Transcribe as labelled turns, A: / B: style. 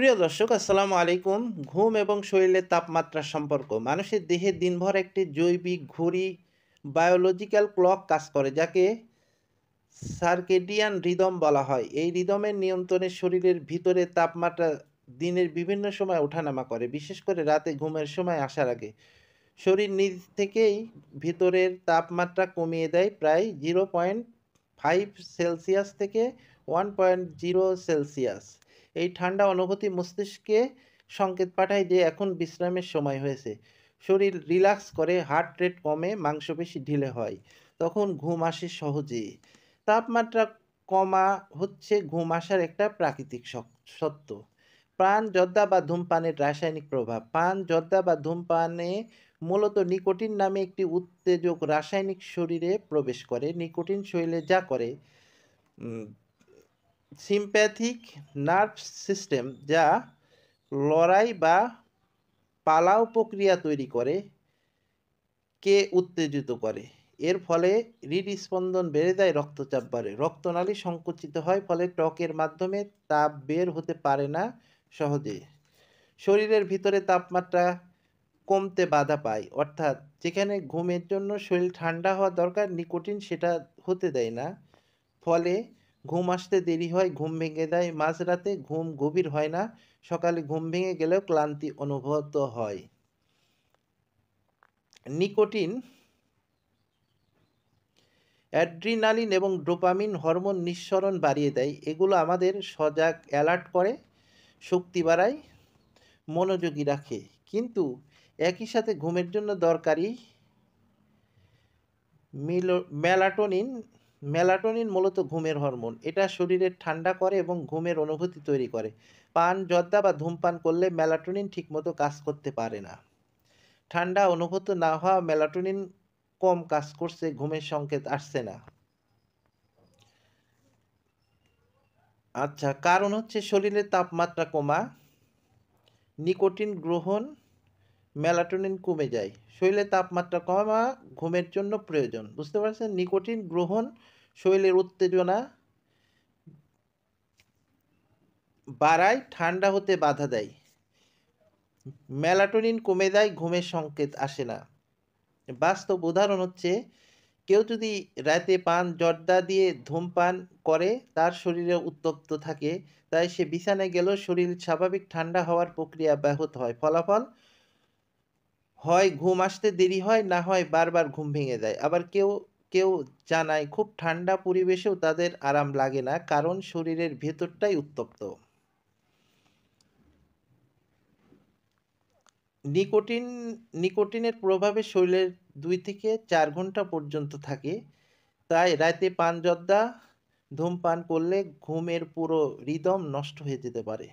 A: প্রিয় দর্শক, আসসালামু আলাইকুম। ঘুম এবং শরীরের তাপমাত্রার সম্পর্ক। মানুষের দেহে দিনভর একটি জৈবিক ঘড়ি বায়োলজিক্যাল ক্লক কাজ করে, যাকে সার্কেডিয়ান রিদম বলা হয়। এই রিদমের নিয়ন্ত্রণে শরীরের ভিতরে তাপমাত্রা দিনের বিভিন্ন সময় ওঠানামা করে, বিশেষ করে রাতে ঘুমের সময় আসার আগে। শরীর নিজ থেকেই ভিতরের তাপমাত্রা কমিয়ে দেয় প্রায় 0.5 সেলসিয়াস থেকে 1.0 সেলসিয়াস। এই ঠান্ডা অনুভূতি মস্তিষ্কে সংকেত পাঠায় যে এখন বিশ্রামের সময় হয়েছে। শরীর রিল্যাক্স করে, হার্ট রেট কমে, মাংসপেশি ঢিলে হয়। তখন ঘুম আসে সহজে। তাপমাত্রা কমা হচ্ছে ঘুম আসার একটা প্রাকৃতিক সত্য। পান জর্দা বা ধূমপানের রাসায়নিক প্রভাব। পান জর্দা বা ধূমপানে মূলত নিকোটিন নামে একটি উত্তেজক রাসায়নিক শরীরে প্রবেশ করে। নিকোটিন শরীরে যা করে, সিম্প্যাথিক নার্ভ সিস্টেম যা লড়াই বা পালাও প্রক্রিয়া তৈরি করে, কে উত্তেজিত করে। এর ফলে হৃদস্পন্দন বেড়ে যায়, রক্তচাপ বাড়ে, রক্তনালী সংকুচিত হয়, ফলে ত্বকের মাধ্যমে তাপ বের হতে পারে না সহজে। শরীরের ভিতরে তাপমাত্রা কমতে বাধা পায়, অর্থাৎ যেখানে ঘুমের জন্য শরীর ঠান্ডা হওয়া দরকার, নিকোটিন সেটা হতে দেয় না। ফলে ঘুম আসতে দেরি হয়, ঘুম ভেঙে দেয় মাঝরাতে, ঘুম গভীর হয় না, সকালে ঘুম ভেঙে গেলেও ক্লান্তি অনুভূত হয়। নিকোটিন অ্যাড্রিনালিন এবং ডোপামিন হরমোন নিঃসরণ বাড়িয়ে দেয়। এগুলো আমাদের সজাগ, অ্যালার্ট করে, শক্তি বাড়ায়, মনোযোগী রাখে। কিন্তু একই সাথে ঘুমের জন্য দরকারি মেলাটোনিন মেলাটোনিন মূলত ঘুমের হরমোন। এটা শরীরের ঠান্ডা করে এবং ঘুমের অনুভূতি তৈরি করে। পান জর্দা বা ধূমপান করলে মেলাটোনিন ঠিকমতো কাজ করতে পারে না। ঠান্ডা অনুভূত না হওয়া, মেলাটোনিন কম কাজ করছে, ঘুমের সংকেত আসছে না। আচ্ছা, কারণ হচ্ছে শরীরের তাপমাত্রা কমা, নিকোটিন গ্রহণ, মেলাটোনিন কমে যায়। শরীরের তাপমাত্রা কমা ঘুমের জন্য প্রয়োজন। বুঝতে পারছেন? নিকোটিন গ্রহণ শরীরের উত্তেজনা বাড়ায়, ঠান্ডা হতে বাধা দেয়। মেলাটোনিন কমে যায়, ঘুমের সংকেত আসে না। বাস্তব উদাহরণ হচ্ছে, কেউ যদি রাতে পান জর্দা দিয়ে ধূমপান করে, তার শরীরে উত্তপ্ত থাকে, তাই সে বিছানায় গেলেও শরীর স্বাভাবিক ঠান্ডা হওয়ার প্রক্রিয়া ব্যাহত হয়। ফলাফল হয় ঘুম আসতে দেরি হয়, না হয় বারবার ঘুম ভেঙে যায়। আবার কেউ কেউ জানায় খুব ঠান্ডা পরিবেশেও তাদের আরাম লাগে না, কারণ শরীরের ভেতরটাই উত্তপ্ত। নিকোটিন নিকোটিনের প্রভাবে শরীরের 2 থেকে 4 ঘন্টা পর্যন্ত থাকে। তাই রাতে পান জর্দা ধূমপান করলে ঘুমের পুরো রিদম নষ্ট হয়ে যেতে পারে।